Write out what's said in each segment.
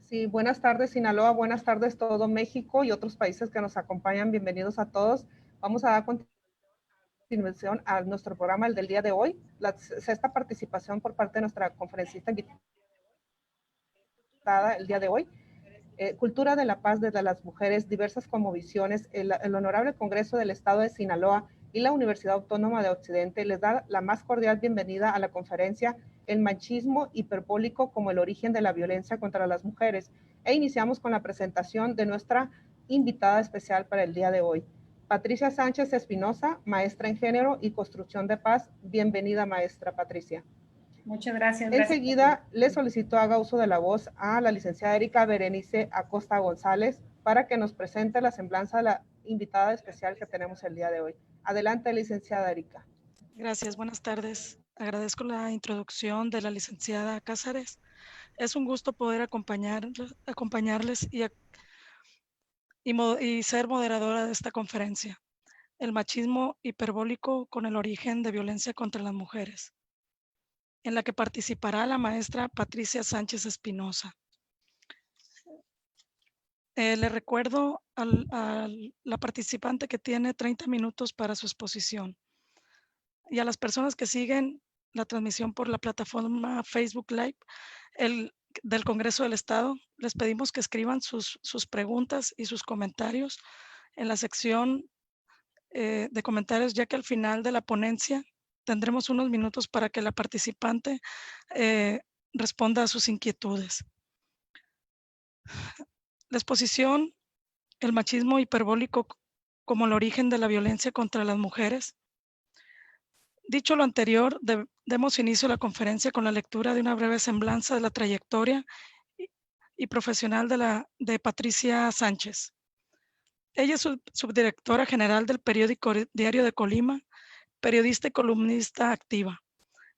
Sí, buenas tardes Sinaloa, buenas tardes todo México y otros países que nos acompañan. Bienvenidos a todos. Vamos a dar continuación a nuestro programa, el del día de hoy, la sexta participación por parte de nuestra conferencista invitada el día de hoy. Cultura de la paz desde las mujeres, diversas cosmovisiones. El Honorable Congreso del Estado de Sinaloa y la Universidad Autónoma de Occidente les da la más cordial bienvenida a la conferencia El machismo hiperbólico como el origen de la violencia contra las mujeres. E iniciamos con la presentación de nuestra invitada especial para el día de hoy. Patricia Sánchez Espinosa, maestra en género y construcción de paz. Bienvenida, maestra Patricia. Muchas gracias. Enseguida le solicito haga uso de la voz a la licenciada Erika Berenice Acosta González para que nos presente la semblanza de la invitada especial que tenemos el día de hoy. Adelante, licenciada Erika. Gracias, buenas tardes. Agradezco la introducción de la licenciada Cázares. Es un gusto poder acompañarles y ser moderadora de esta conferencia. El machismo hiperbólico con el origen de violencia contra las mujeres, en la que participará la maestra Patricia Sánchez Espinosa. Le recuerdo a la participante que tiene 30 minutos para su exposición. Y a las personas que siguen la transmisión por la plataforma Facebook Live del Congreso del Estado, les pedimos que escriban sus preguntas y sus comentarios en la sección de comentarios, ya que al final de la ponencia tendremos unos minutos para que la participante responda a sus inquietudes. La exposición, el machismo hiperbólico como el origen de la violencia contra las mujeres. Dicho lo anterior, demos inicio a la conferencia con la lectura de una breve semblanza de la trayectoria y profesional de Patricia Sánchez. Ella es subdirectora general del periódico Diario de Colima, periodista y columnista activa,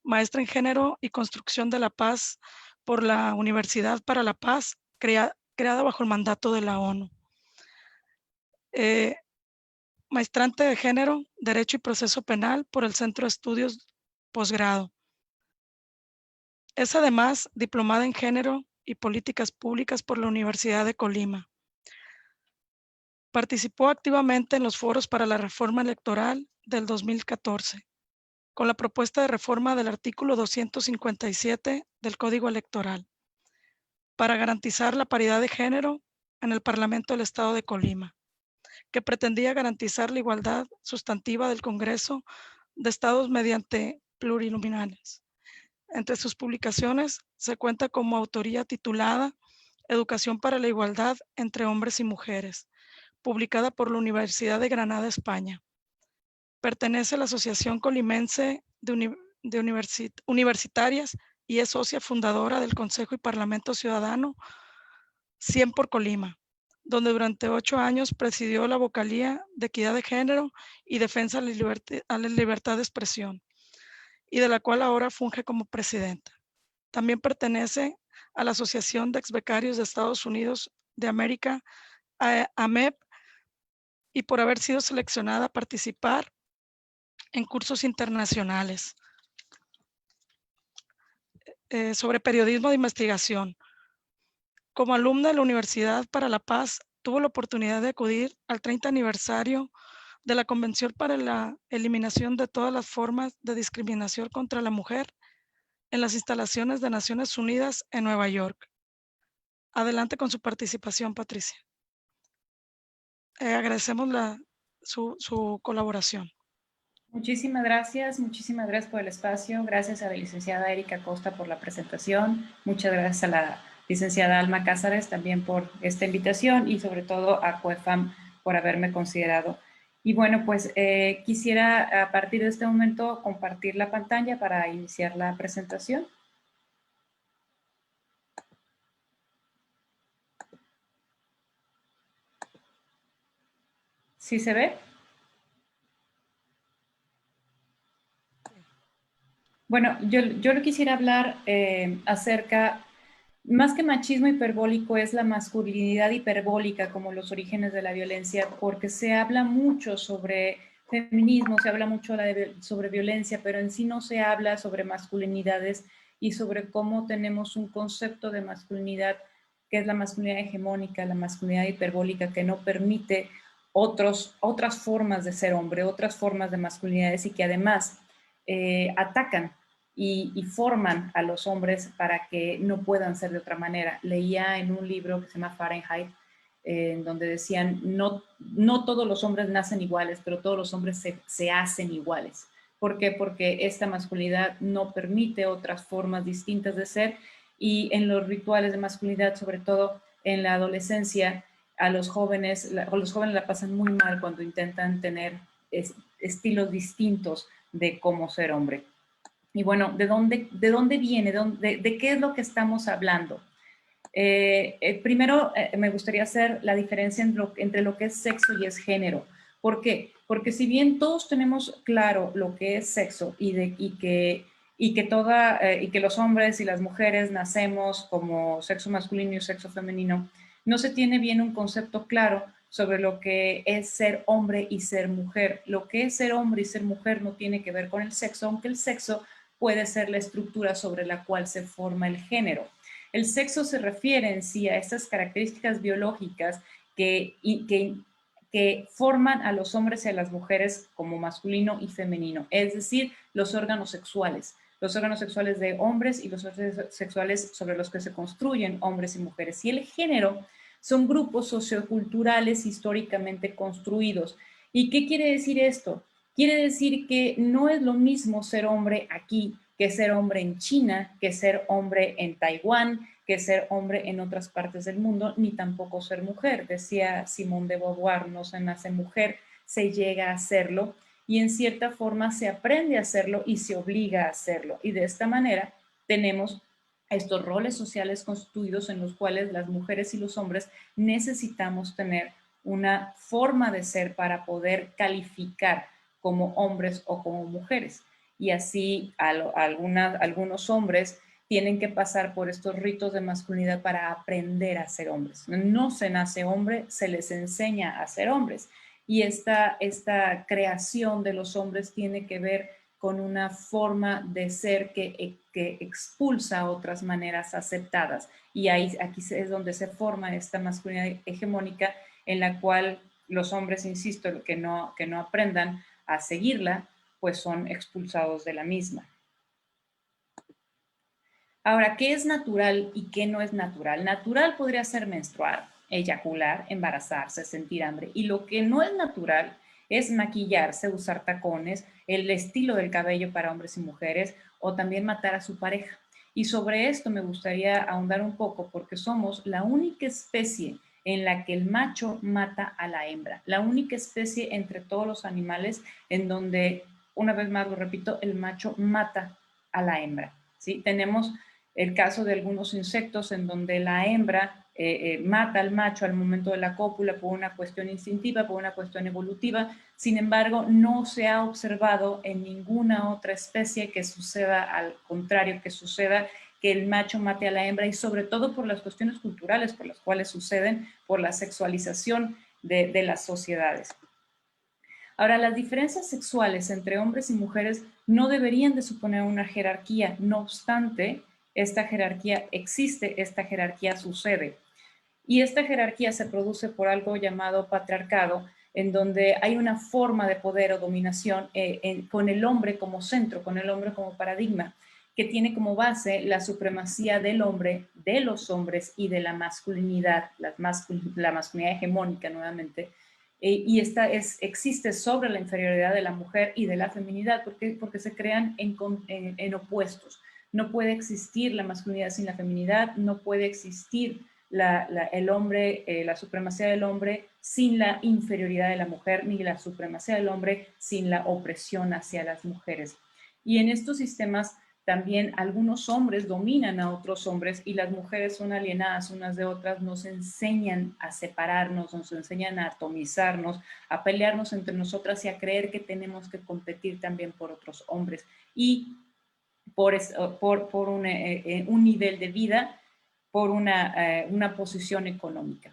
maestra en género y construcción de la paz por la Universidad para la Paz, creada bajo el mandato de la ONU. Maestrante de género, derecho y proceso penal por el Centro de Estudios Posgrado. Es además diplomada en género y políticas públicas por la Universidad de Colima. Participó activamente en los foros para la reforma electoral del 2014, con la propuesta de reforma del artículo 257 del Código Electoral, para garantizar la paridad de género en el Parlamento del Estado de Colima, que pretendía garantizar la igualdad sustantiva del Congreso de Estados mediante plurinominales. Entre sus publicaciones se cuenta como autoría titulada Educación para la Igualdad entre Hombres y Mujeres, publicada por la Universidad de Granada, España. Pertenece a la Asociación Colimense de Universitarias y es socia fundadora del Consejo y Parlamento Ciudadano 100 por Colima, donde durante 8 años presidió la vocalía de Equidad de Género y Defensa a la Libertad de Expresión, y de la cual ahora funge como presidenta. También pertenece a la Asociación de Exbecarios de Estados Unidos de América, AMEP, y por haber sido seleccionada a participar en cursos internacionales sobre periodismo de investigación. Como alumna de la Universidad para la Paz, tuvo la oportunidad de acudir al 30 aniversario de la Convención para la Eliminación de todas las formas de discriminación contra la mujer en las instalaciones de Naciones Unidas en Nueva York. Adelante con su participación, Patricia. Agradecemos su colaboración. Muchísimas gracias por el espacio. Gracias a la licenciada Erika Costa por la presentación. Muchas gracias a la licenciada Alma Cázares también por esta invitación y sobre todo a COEFAM por haberme considerado. Y bueno, pues quisiera a partir de este momento compartir la pantalla para iniciar la presentación. ¿Sí se ve? Bueno, yo le quisiera hablar acerca, más que machismo hiperbólico, es la masculinidad hiperbólica como los orígenes de la violencia, porque se habla mucho sobre feminismo, se habla mucho sobre violencia, pero en sí no se habla sobre masculinidades y sobre cómo tenemos un concepto de masculinidad que es la masculinidad hegemónica, la masculinidad hiperbólica, que no permite otras formas de ser hombre, otras formas de masculinidades y que además atacan y forman a los hombres para que no puedan ser de otra manera. Leía en un libro que se llama Fahrenheit, en donde decían, no todos los hombres nacen iguales, pero todos los hombres se hacen iguales. ¿Por qué? Porque esta masculinidad no permite otras formas distintas de ser, y en los rituales de masculinidad, sobre todo en la adolescencia, los jóvenes la pasan muy mal cuando intentan tener estilos distintos de cómo ser hombre. Y bueno, ¿de dónde viene? ¿De qué es lo que estamos hablando? Primero, me gustaría hacer la diferencia entre lo que es sexo y es género. ¿Por qué? Porque si bien todos tenemos claro lo que es sexo y que los hombres y las mujeres nacemos como sexo masculino y sexo femenino, no se tiene bien un concepto claro sobre lo que es ser hombre y ser mujer. Lo que es ser hombre y ser mujer no tiene que ver con el sexo, aunque el sexo puede ser la estructura sobre la cual se forma el género. El sexo se refiere en sí a estas características biológicas que forman a los hombres y a las mujeres como masculino y femenino, es decir, los órganos sexuales de hombres y los órganos sexuales sobre los que se construyen hombres y mujeres. Y el género son grupos socioculturales históricamente construidos. ¿Y qué quiere decir esto? Quiere decir que no es lo mismo ser hombre aquí que ser hombre en China, que ser hombre en Taiwán, que ser hombre en otras partes del mundo, ni tampoco ser mujer. Decía Simone de Beauvoir, no se nace mujer, se llega a hacerlo, y en cierta forma se aprende a hacerlo y se obliga a hacerlo. Y de esta manera tenemos estos roles sociales constituidos en los cuales las mujeres y los hombres necesitamos tener una forma de ser para poder calificar como hombres o como mujeres. Y así algunos hombres tienen que pasar por estos ritos de masculinidad para aprender a ser hombres. No se nace hombre, se les enseña a ser hombres. Y esta creación de los hombres tiene que ver con una forma de ser que expulsa otras maneras aceptadas. Y aquí es donde se forma esta masculinidad hegemónica en la cual los hombres, insisto, que no aprendan a seguirla, pues son expulsados de la misma. Ahora, ¿qué es natural y qué no es natural? Natural podría ser menstruar, eyacular, embarazarse, sentir hambre. Y lo que no es natural es maquillarse, usar tacones, el estilo del cabello para hombres y mujeres, o también matar a su pareja. Y sobre esto me gustaría ahondar un poco, porque somos la única especie en la que el macho mata a la hembra, la única especie entre todos los animales en donde, una vez más lo repito, el macho mata a la hembra. ¿Sí? Tenemos el caso de algunos insectos en donde la hembra mata al macho al momento de la cópula por una cuestión instintiva, por una cuestión evolutiva. Sin embargo, no se ha observado en ninguna otra especie que suceda al contrario, que suceda que el macho mate a la hembra, y sobre todo por las cuestiones culturales por las cuales suceden, por la sexualización de las sociedades. Ahora, las diferencias sexuales entre hombres y mujeres no deberían de suponer una jerarquía. No obstante, esta jerarquía existe, esta jerarquía sucede. Y esta jerarquía se produce por algo llamado patriarcado, en donde hay una forma de poder o dominación con el hombre como centro, con el hombre como paradigma, que tiene como base la supremacía del hombre, de los hombres y de la masculinidad, la masculinidad hegemónica nuevamente, y esta existe sobre la inferioridad de la mujer y de la feminidad, porque se crean en opuestos. No puede existir la masculinidad sin la feminidad, no puede existir el hombre, la supremacía del hombre sin la inferioridad de la mujer, ni la supremacía del hombre sin la opresión hacia las mujeres. Y en estos sistemas también algunos hombres dominan a otros hombres y las mujeres son alienadas unas de otras, nos enseñan a separarnos, nos enseñan a atomizarnos, a pelearnos entre nosotras y a creer que tenemos que competir también por otros hombres y por un nivel de vida, por una posición económica.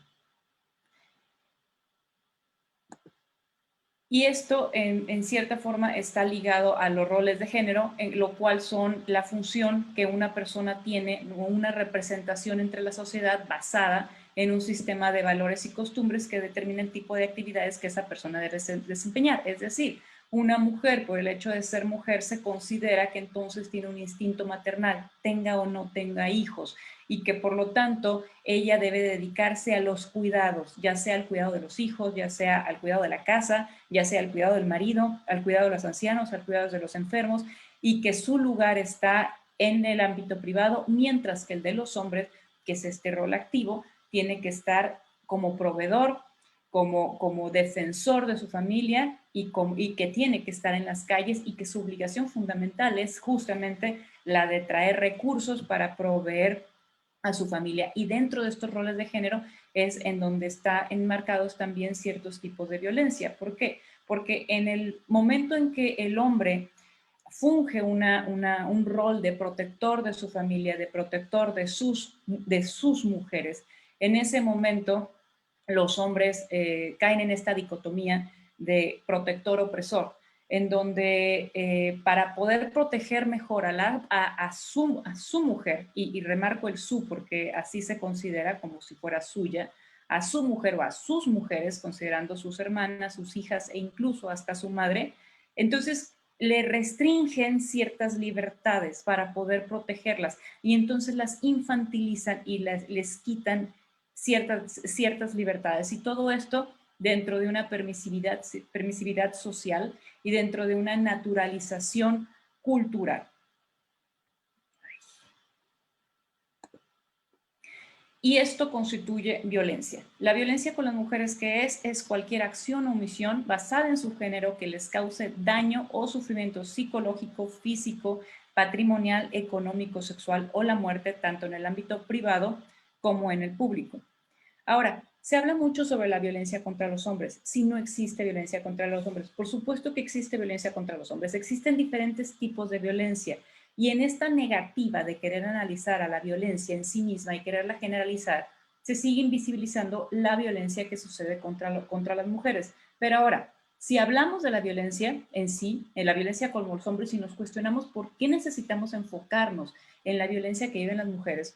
Y esto, en cierta forma, está ligado a los roles de género, en lo cual son la función que una persona tiene o una representación entre la sociedad basada en un sistema de valores y costumbres que determina el tipo de actividades que esa persona debe desempeñar. Es decir, una mujer, por el hecho de ser mujer, se considera que entonces tiene un instinto maternal, tenga o no tenga hijos, y que por lo tanto ella debe dedicarse a los cuidados, ya sea al cuidado de los hijos, ya sea al cuidado de la casa, ya sea al cuidado del marido, al cuidado de los ancianos, al cuidado de los enfermos, y que su lugar está en el ámbito privado, mientras que el de los hombres, que es este rol activo, tiene que estar como proveedor, como defensor de su familia y que tiene que estar en las calles y que su obligación fundamental es justamente la de traer recursos para proveer a su familia. Y dentro de estos roles de género es en donde están enmarcados también ciertos tipos de violencia. ¿Por qué? Porque en el momento en que el hombre funge un rol de protector de su familia, de protector de sus mujeres, en ese momento los hombres caen en esta dicotomía de protector-opresor, en donde para poder proteger mejor a su mujer, y remarco el su porque así se considera como si fuera suya, a su mujer o a sus mujeres, considerando sus hermanas, sus hijas e incluso hasta su madre, entonces le restringen ciertas libertades para poder protegerlas y entonces las infantilizan y les quitan ciertas libertades. Y todo esto dentro de una permisividad social y dentro de una naturalización cultural. Y esto constituye violencia. La violencia con las mujeres, ¿qué es cualquier acción o omisión basada en su género que les cause daño o sufrimiento psicológico, físico, patrimonial, económico, sexual o la muerte, tanto en el ámbito privado como en el público. Ahora, se habla mucho sobre la violencia contra los hombres. Si no existe violencia contra los hombres, por supuesto que existe violencia contra los hombres. Existen diferentes tipos de violencia. Y en esta negativa de querer analizar a la violencia en sí misma y quererla generalizar, se sigue invisibilizando la violencia que sucede contra las mujeres. Pero ahora, si hablamos de la violencia en sí, en la violencia con los hombres, y nos cuestionamos por qué necesitamos enfocarnos en la violencia que viven las mujeres,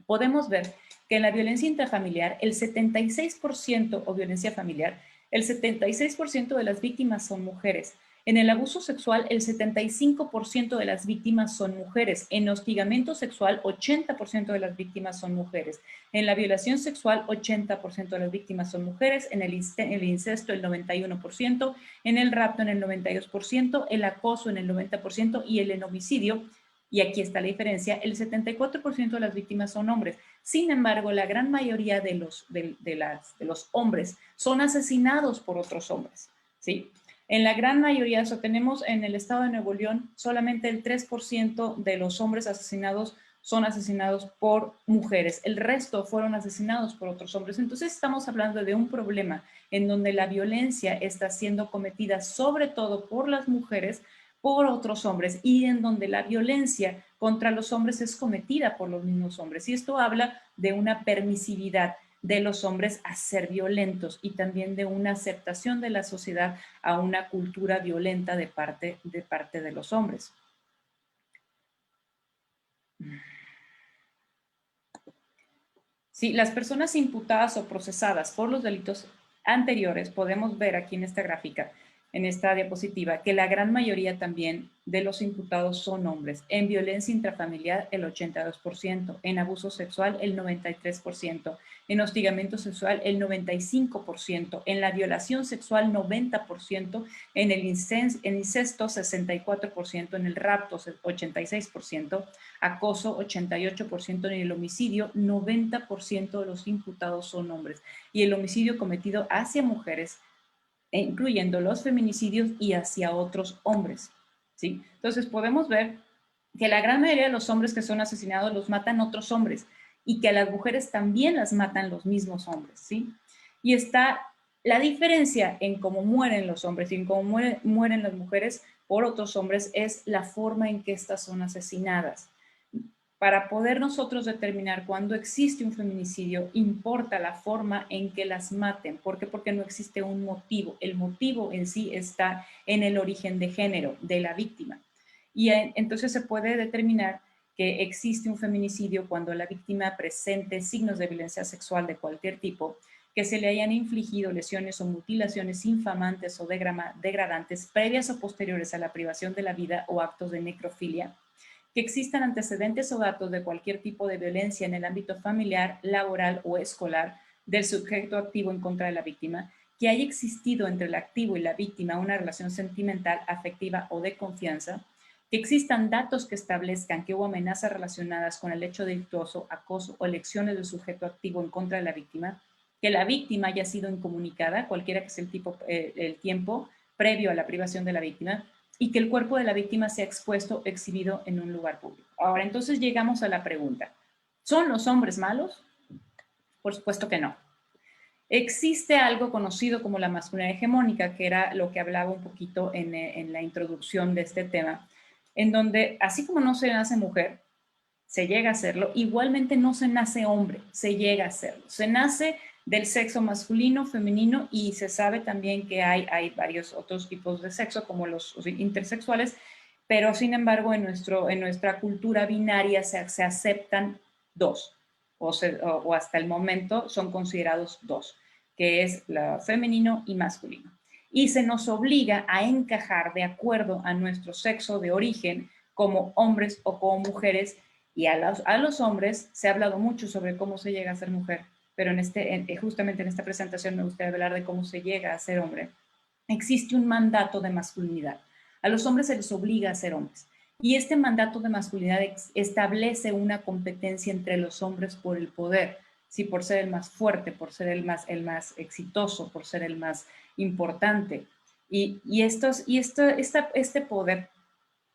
podemos ver que en la violencia intrafamiliar, el 76% o violencia familiar, el 76% de las víctimas son mujeres. En el abuso sexual, el 75% de las víctimas son mujeres. En hostigamiento sexual, 80% de las víctimas son mujeres. En la violación sexual, 80% de las víctimas son mujeres. En el incesto, el 91%. En el rapto, en el 92%. El acoso, en el 90%. Y en homicidio, y aquí está la diferencia, el 74% de las víctimas son hombres. Sin embargo, la gran mayoría de los hombres son asesinados por otros hombres, ¿sí? En la gran mayoría, eso tenemos en el estado de Nuevo León, solamente el 3% de los hombres asesinados son asesinados por mujeres. El resto fueron asesinados por otros hombres. Entonces estamos hablando de un problema en donde la violencia está siendo cometida sobre todo por las mujeres, por otros hombres, y en donde la violencia contra los hombres es cometida por los mismos hombres. Y esto habla de una permisividad de los hombres a ser violentos y también de una aceptación de la sociedad a una cultura violenta de parte de los hombres. Sí, las personas imputadas o procesadas por los delitos anteriores, podemos ver aquí en esta gráfica, en esta diapositiva, que la gran mayoría también de los imputados son hombres. En violencia intrafamiliar, el 82%, en abuso sexual, el 93%, en hostigamiento sexual, el 95%, en la violación sexual, 90%, en el incesto, 64%, en el rapto, 86%, acoso, 88%, en el homicidio, 90% de los imputados son hombres. Y el homicidio cometido hacia mujeres, incluyendo los feminicidios y hacia otros hombres, ¿sí? Entonces podemos ver que la gran mayoría de los hombres que son asesinados los matan otros hombres y que a las mujeres también las matan los mismos hombres, ¿sí? Y está la diferencia en cómo mueren los hombres y en cómo mueren las mujeres por otros hombres es la forma en que estas son asesinadas. Para poder nosotros determinar cuándo existe un feminicidio, importa la forma en que las maten. ¿Por qué? Porque no existe un motivo. El motivo en sí está en el origen de género de la víctima. Y entonces se puede determinar que existe un feminicidio cuando la víctima presente signos de violencia sexual de cualquier tipo, que se le hayan infligido lesiones o mutilaciones infamantes o degradantes previas o posteriores a la privación de la vida o actos de necrofilia, que existan antecedentes o datos de cualquier tipo de violencia en el ámbito familiar, laboral o escolar del sujeto activo en contra de la víctima, que haya existido entre el activo y la víctima una relación sentimental, afectiva o de confianza, que existan datos que establezcan que hubo amenazas relacionadas con el hecho delictuoso, acoso o elecciones del sujeto activo en contra de la víctima, que la víctima haya sido incomunicada, cualquiera que sea el tiempo previo a la privación de la víctima, y que el cuerpo de la víctima sea expuesto o exhibido en un lugar público. Ahora, entonces llegamos a la pregunta, ¿son los hombres malos? Por supuesto que no. Existe algo conocido como la masculinidad hegemónica, que era lo que hablaba un poquito en la introducción de este tema, en donde así como no se nace mujer, se llega a serlo, igualmente no se nace hombre, se llega a serlo. Se nace del sexo masculino, femenino, y se sabe también que hay varios otros tipos de sexo, como los intersexuales, pero sin embargo en nuestra cultura binaria se aceptan dos, o hasta el momento son considerados dos, que es lo femenino y masculino. Y se nos obliga a encajar de acuerdo a nuestro sexo de origen como hombres o como mujeres, y a los hombres se ha hablado mucho sobre cómo se llega a ser mujer, pero justamente en esta presentación me gustaría hablar de cómo se llega a ser hombre. Existe un mandato de masculinidad. A los hombres se les obliga a ser hombres. Y este mandato de masculinidad establece una competencia entre los hombres por el poder, sí, por ser el más fuerte, por ser el más exitoso, por ser el más importante. Este poder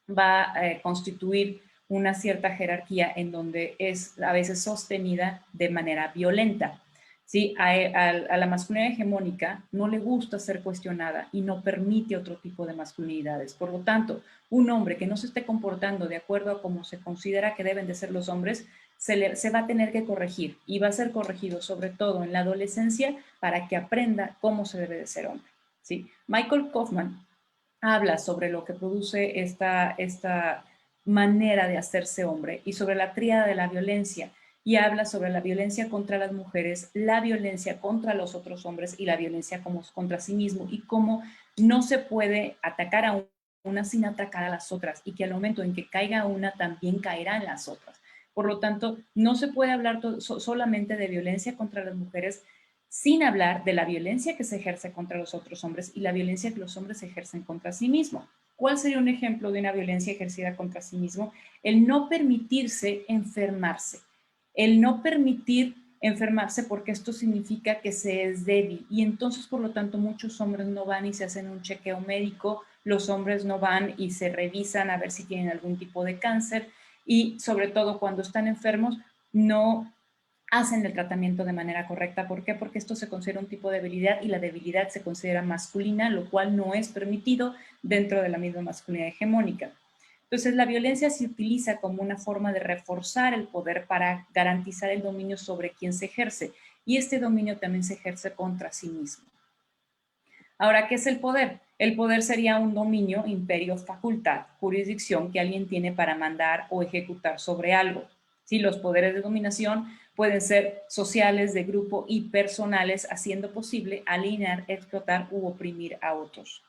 va a constituir una cierta jerarquía en donde es a veces sostenida de manera violenta. ¿Sí? A la masculinidad hegemónica no le gusta ser cuestionada y no permite otro tipo de masculinidades. Por lo tanto, un hombre que no se esté comportando de acuerdo a cómo se considera que deben de ser los hombres, se va a tener que corregir, y va a ser corregido sobre todo en la adolescencia para que aprenda cómo se debe de ser hombre. ¿Sí? Michael Kaufman habla sobre lo que produce esta manera de hacerse hombre y sobre la tríada de la violencia, y habla sobre la violencia contra las mujeres, la violencia contra los otros hombres y la violencia contra sí mismo, y cómo no se puede atacar a una sin atacar a las otras, y que al momento en que caiga una también caerán las otras. Por lo tanto, no se puede hablar solamente de violencia contra las mujeres sin hablar de la violencia que se ejerce contra los otros hombres y la violencia que los hombres ejercen contra sí mismos. ¿Cuál sería un ejemplo de una violencia ejercida contra sí mismo? El no permitirse enfermarse. El no permitir enfermarse, porque esto significa que se es débil, y entonces por lo tanto muchos hombres no van y se hacen un chequeo médico, los hombres no van y se revisan a ver si tienen algún tipo de cáncer, y sobre todo cuando están enfermos no hacen el tratamiento de manera correcta. ¿Por qué? Porque esto se considera un tipo de debilidad, y la debilidad se considera masculina, lo cual no es permitido dentro de la misma masculinidad hegemónica. Entonces, la violencia se utiliza como una forma de reforzar el poder para garantizar el dominio sobre quien se ejerce, y este dominio también se ejerce contra sí mismo. Ahora, ¿qué es el poder? El poder sería un dominio, imperio, facultad, jurisdicción que alguien tiene para mandar o ejecutar sobre algo. ¿Sí? Los poderes de dominación pueden ser sociales, de grupo y personales, haciendo posible alinear, explotar u oprimir a otros.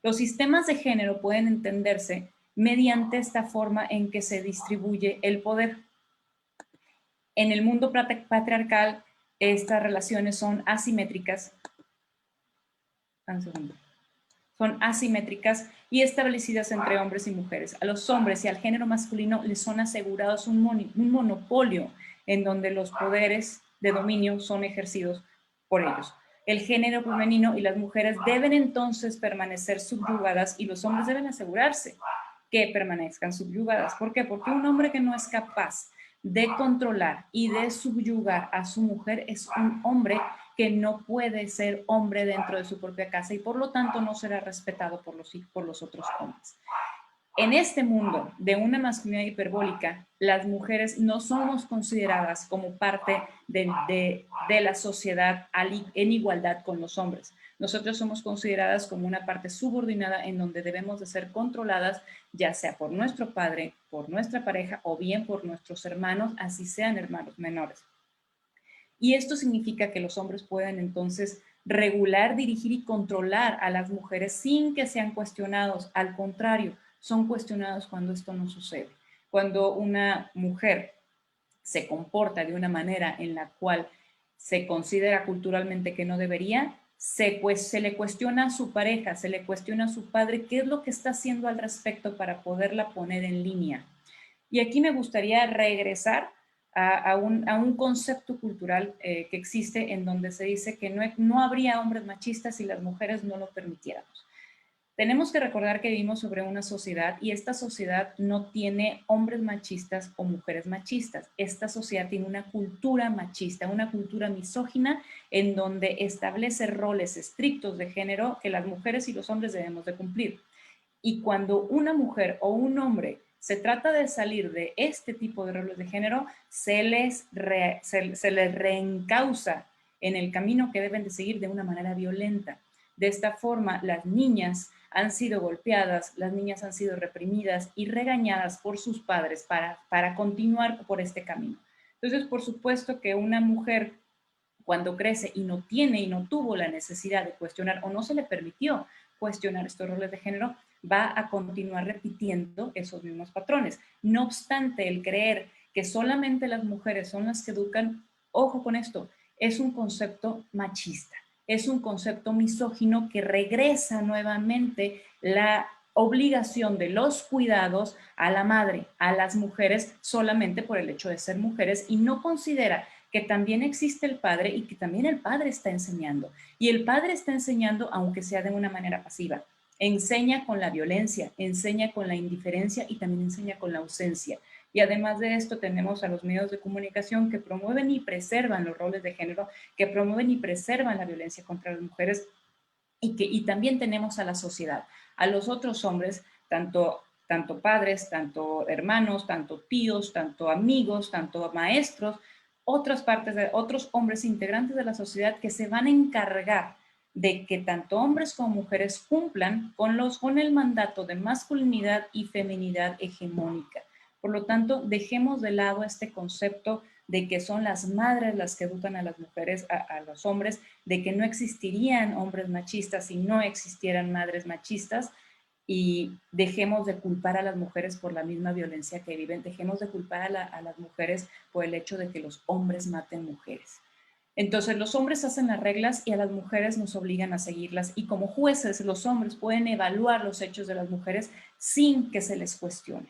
Los sistemas de género pueden entenderse mediante esta forma en que se distribuye el poder. En el mundo patriarcal, estas relaciones son asimétricas. Son asimétricas y establecidas entre hombres y mujeres. A los hombres y al género masculino les son asegurados un monopolio en donde los poderes de dominio son ejercidos por ellos. El género femenino y las mujeres deben entonces permanecer subyugadas, y los hombres deben asegurarse que permanezcan subyugadas. ¿Por qué? Porque un hombre que no es capaz de controlar y de subyugar a su mujer es un hombre que no puede ser hombre dentro de su propia casa, y por lo tanto no será respetado por los otros hombres. En este mundo de una masculinidad hiperbólica, las mujeres no somos consideradas como parte de la sociedad en igualdad con los hombres. Nosotros somos consideradas como una parte subordinada en donde debemos de ser controladas, ya sea por nuestro padre, por nuestra pareja o bien por nuestros hermanos, así sean hermanos menores. Y esto significa que los hombres pueden entonces regular, dirigir y controlar a las mujeres sin que sean cuestionados. Al contrario, son cuestionados cuando esto no sucede. Cuando una mujer se comporta de una manera en la cual se considera culturalmente que no debería, se le cuestiona a su pareja, se le cuestiona a su padre qué es lo que está haciendo al respecto para poderla poner en línea. Y aquí me gustaría regresar a un concepto cultural que existe en donde se dice que no habría hombres machistas si las mujeres no lo permitiéramos. Tenemos que recordar que vivimos sobre una sociedad y esta sociedad no tiene hombres machistas o mujeres machistas. Esta sociedad tiene una cultura machista, una cultura misógina en donde establece roles estrictos de género que las mujeres y los hombres debemos de cumplir. Y cuando una mujer o un hombre se trata de salir de este tipo de roles de género, se les reencausa en el camino que deben de seguir de una manera violenta. De esta forma, las niñas han sido golpeadas, las niñas han sido reprimidas y regañadas por sus padres para continuar por este camino. Entonces, por supuesto que una mujer cuando crece y no tiene y no tuvo la necesidad de cuestionar o no se le permitió cuestionar estos roles de género, va a continuar repitiendo esos mismos patrones. No obstante, el creer que solamente las mujeres son las que educan, ojo con esto, es un concepto machista, es un concepto misógino que regresa nuevamente la obligación de los cuidados a la madre, a las mujeres, solamente por el hecho de ser mujeres y no considera que también existe el padre y que también el padre está enseñando. Y el padre está enseñando, aunque sea de una manera pasiva. Enseña con la violencia, enseña con la indiferencia y también enseña con la ausencia. Y además de esto tenemos a los medios de comunicación que promueven y preservan los roles de género, que promueven y preservan la violencia contra las mujeres y también tenemos a la sociedad, a los otros hombres, tanto padres, tanto hermanos, tanto tíos, tanto amigos, tanto maestros, otras partes de otros hombres integrantes de la sociedad que se van a encargar de que tanto hombres como mujeres cumplan con el mandato de masculinidad y feminidad hegemónica. Por lo tanto, dejemos de lado este concepto de que son las madres las que educan a las mujeres, a los hombres, de que no existirían hombres machistas si no existieran madres machistas, y dejemos de culpar a las mujeres por la misma violencia que viven, dejemos de culpar a las mujeres por el hecho de que los hombres maten mujeres. Entonces los hombres hacen las reglas y a las mujeres nos obligan a seguirlas, y como jueces los hombres pueden evaluar los hechos de las mujeres sin que se les cuestione.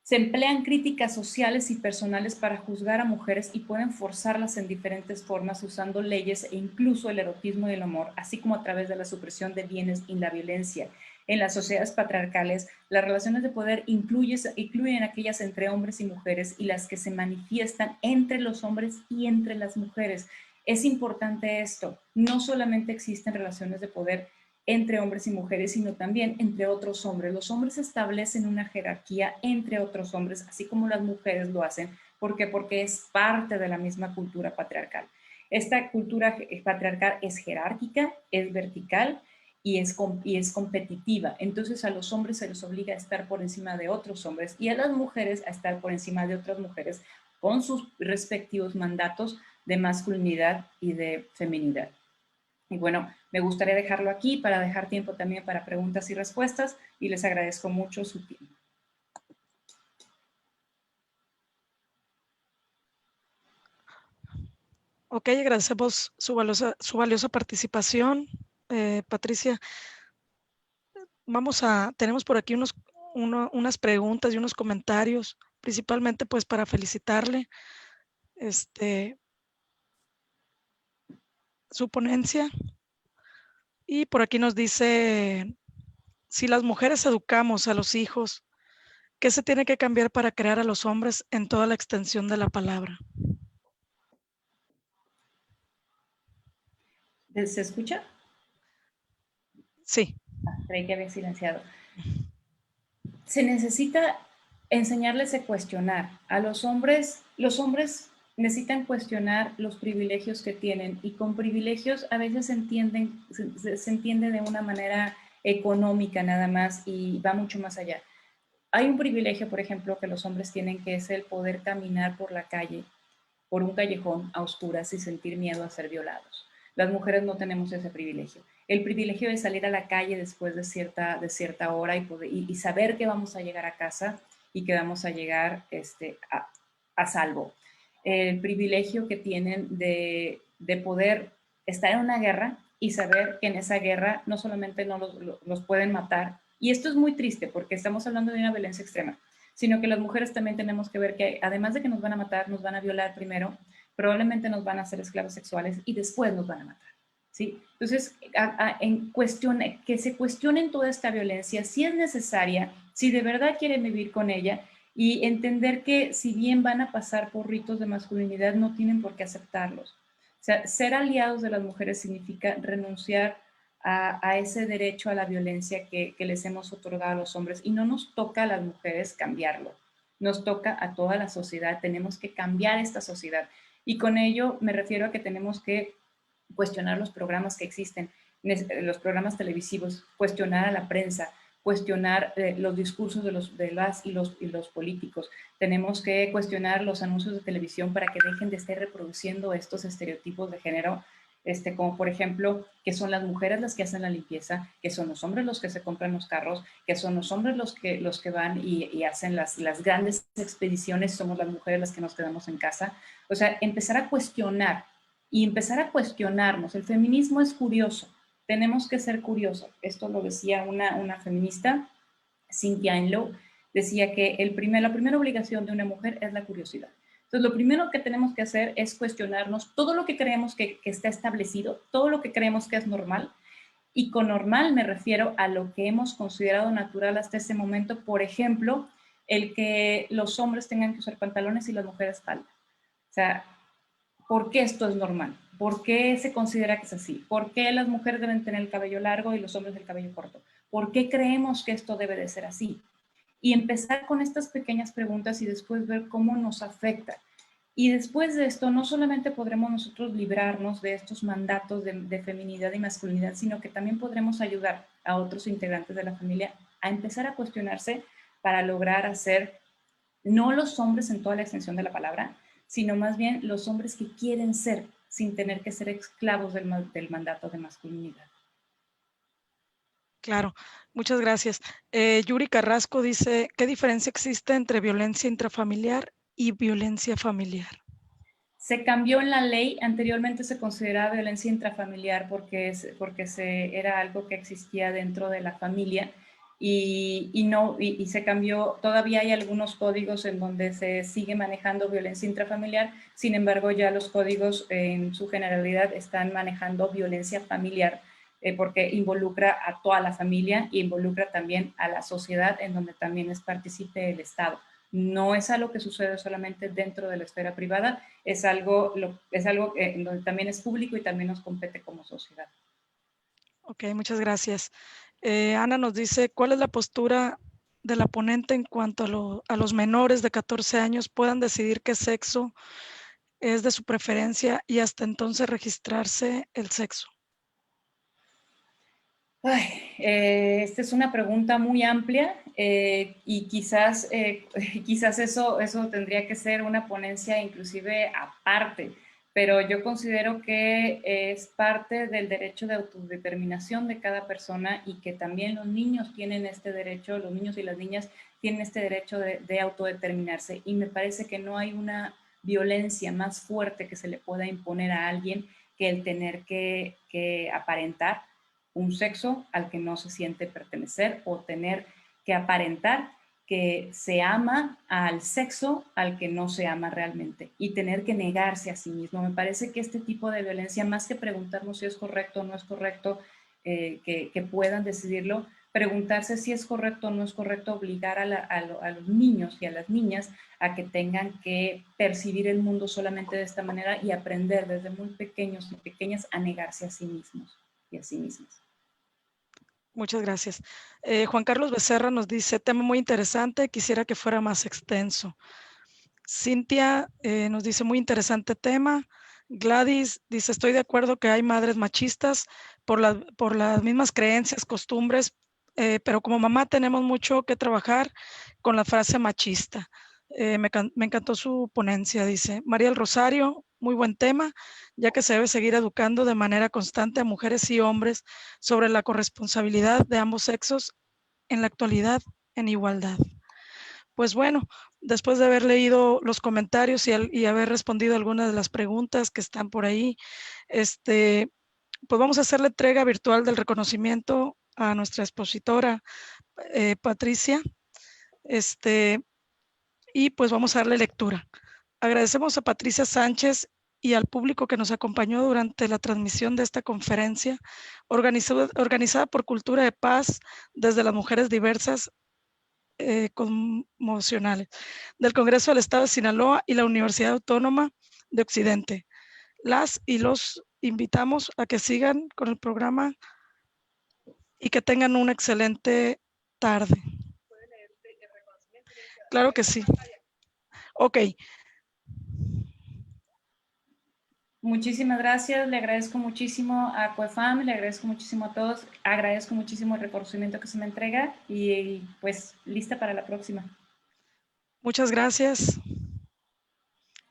Se emplean críticas sociales y personales para juzgar a mujeres y pueden forzarlas en diferentes formas usando leyes e incluso el erotismo y el amor, así como a través de la supresión de bienes y la violencia. En las sociedades patriarcales, las relaciones de poder incluyen aquellas entre hombres y mujeres y las que se manifiestan entre los hombres y entre las mujeres. Es importante esto, no solamente existen relaciones de poder entre hombres y mujeres, sino también entre otros hombres. Los hombres establecen una jerarquía entre otros hombres, así como las mujeres lo hacen. ¿Por qué? Porque es parte de la misma cultura patriarcal. Esta cultura patriarcal es jerárquica, es vertical y es competitiva. Entonces a los hombres se les obliga a estar por encima de otros hombres y a las mujeres a estar por encima de otras mujeres con sus respectivos mandatos de masculinidad y de feminidad. Y bueno, me gustaría dejarlo aquí para dejar tiempo también para preguntas y respuestas y les agradezco mucho su tiempo. Ok, agradecemos su valiosa participación. Patricia, tenemos por aquí unas preguntas y unos comentarios, principalmente pues para felicitarle su ponencia. Y por aquí nos dice, si las mujeres educamos a los hijos, ¿qué se tiene que cambiar para crear a los hombres en toda la extensión de la palabra? ¿Se escucha? Sí. Creí que había silenciado. Se necesita enseñarles a cuestionar. A los hombres necesitan cuestionar los privilegios que tienen, y con privilegios a veces se entiende de una manera económica nada más, y va mucho más allá. Hay un privilegio, por ejemplo, que los hombres tienen, que es el poder caminar por la calle, por un callejón a oscuras y sentir miedo a ser violados. Las mujeres no tenemos ese privilegio. El privilegio de salir a la calle después de cierta hora y saber que vamos a llegar a casa y que vamos a llegar a salvo. El privilegio que tienen de poder estar en una guerra y saber que en esa guerra no solamente no los pueden matar, y esto es muy triste porque estamos hablando de una violencia extrema, sino que las mujeres también tenemos que ver que además de que nos van a matar, nos van a violar primero, probablemente nos van a hacer esclavos sexuales y después nos van a matar. ¿Sí? Entonces, que se cuestionen toda esta violencia, si es necesaria, si de verdad quieren vivir con ella, y entender que si bien van a pasar por ritos de masculinidad, no tienen por qué aceptarlos. O sea, ser aliados de las mujeres significa renunciar a ese derecho a la violencia que les hemos otorgado a los hombres, y no nos toca a las mujeres cambiarlo, nos toca a toda la sociedad, tenemos que cambiar esta sociedad, y con ello me refiero a que tenemos que cuestionar los programas que existen, los programas televisivos, cuestionar a la prensa, cuestionar los discursos de las y los políticos. Tenemos que cuestionar los anuncios de televisión para que dejen de estar reproduciendo estos estereotipos de género, como por ejemplo, que son las mujeres las que hacen la limpieza, que son los hombres los que se compran los carros, que son los hombres los que van y hacen las grandes expediciones, somos las mujeres las que nos quedamos en casa. O sea, empezar a cuestionar y empezar a cuestionarnos. El feminismo es curioso, tenemos que ser curiosos. Esto lo decía una feminista, Cynthia Enlow, decía que la primera obligación de una mujer es la curiosidad. Entonces, lo primero que tenemos que hacer es cuestionarnos todo lo que creemos que está establecido, todo lo que creemos que es normal, y con normal me refiero a lo que hemos considerado natural hasta ese momento, por ejemplo, el que los hombres tengan que usar pantalones y las mujeres falda. O sea, ¿por qué esto es normal? ¿Por qué se considera que es así? ¿Por qué las mujeres deben tener el cabello largo y los hombres el cabello corto? ¿Por qué creemos que esto debe de ser así? Y empezar con estas pequeñas preguntas y después ver cómo nos afecta. Y después de esto, no solamente podremos nosotros librarnos de estos mandatos de feminidad y masculinidad, sino que también podremos ayudar a otros integrantes de la familia a empezar a cuestionarse para lograr hacer, no los hombres en toda la extensión de la palabra, sino más bien los hombres que quieren ser, sin tener que ser esclavos del mandato de masculinidad. Claro, muchas gracias. Yuri Carrasco dice, ¿qué diferencia existe entre violencia intrafamiliar y violencia familiar? Se cambió en la ley, anteriormente se consideraba violencia intrafamiliar porque era algo que existía dentro de la familia, y se cambió. Todavía hay algunos códigos en donde se sigue manejando violencia intrafamiliar, sin embargo ya los códigos en su generalidad están manejando violencia familiar, porque involucra a toda la familia e involucra también a la sociedad, en donde también es partícipe el Estado. No es algo que sucede solamente dentro de la esfera privada, es algo en donde también es público y también nos compete como sociedad. Ok, muchas gracias. Ana nos dice, ¿cuál es la postura de la ponente en cuanto a los menores de 14 años puedan decidir qué sexo es de su preferencia y hasta entonces registrarse el sexo? Esta es una pregunta muy amplia, y quizás eso tendría que ser una ponencia inclusive aparte, pero yo considero que es parte del derecho de autodeterminación de cada persona, y que también los niños tienen este derecho, los niños y las niñas tienen este derecho de autodeterminarse, y me parece que no hay una violencia más fuerte que se le pueda imponer a alguien que el tener que aparentar un sexo al que no se siente pertenecer, o tener que aparentar que se ama al sexo al que no se ama realmente, y tener que negarse a sí mismo. Me parece que este tipo de violencia, más que preguntarnos si es correcto o no es correcto, que puedan decidirlo, preguntarse si es correcto o no es correcto, obligar a los niños y a las niñas a que tengan que percibir el mundo solamente de esta manera, y aprender desde muy pequeños y pequeñas a negarse a sí mismos y a sí mismas. Muchas gracias. Juan Carlos Becerra nos dice, tema muy interesante, quisiera que fuera más extenso. Cintia nos dice, muy interesante tema. Gladys dice, estoy de acuerdo que hay madres machistas por las mismas creencias, costumbres, pero como mamá tenemos mucho que trabajar con la frase machista. Me encantó su ponencia, dice. María del Rosario, muy buen tema, ya que se debe seguir educando de manera constante a mujeres y hombres sobre la corresponsabilidad de ambos sexos en la actualidad en igualdad. Pues bueno, después de haber leído los comentarios y haber respondido algunas de las preguntas que están por ahí, pues vamos a hacer la entrega virtual del reconocimiento a nuestra expositora Patricia, y pues vamos a darle lectura. Agradecemos a Patricia Sánchez y al público que nos acompañó durante la transmisión de esta conferencia organizada por Cultura de Paz desde las mujeres diversas conmocionales del Congreso del Estado de Sinaloa y la Universidad Autónoma de Occidente. Las y los invitamos a que sigan con el programa y que tengan una excelente tarde. Claro que sí. Ok. Muchísimas gracias, le agradezco muchísimo a COEFAM, le agradezco muchísimo a todos, agradezco muchísimo el reconocimiento que se me entrega y pues lista para la próxima. Muchas gracias.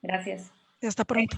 Gracias. Y hasta pronto.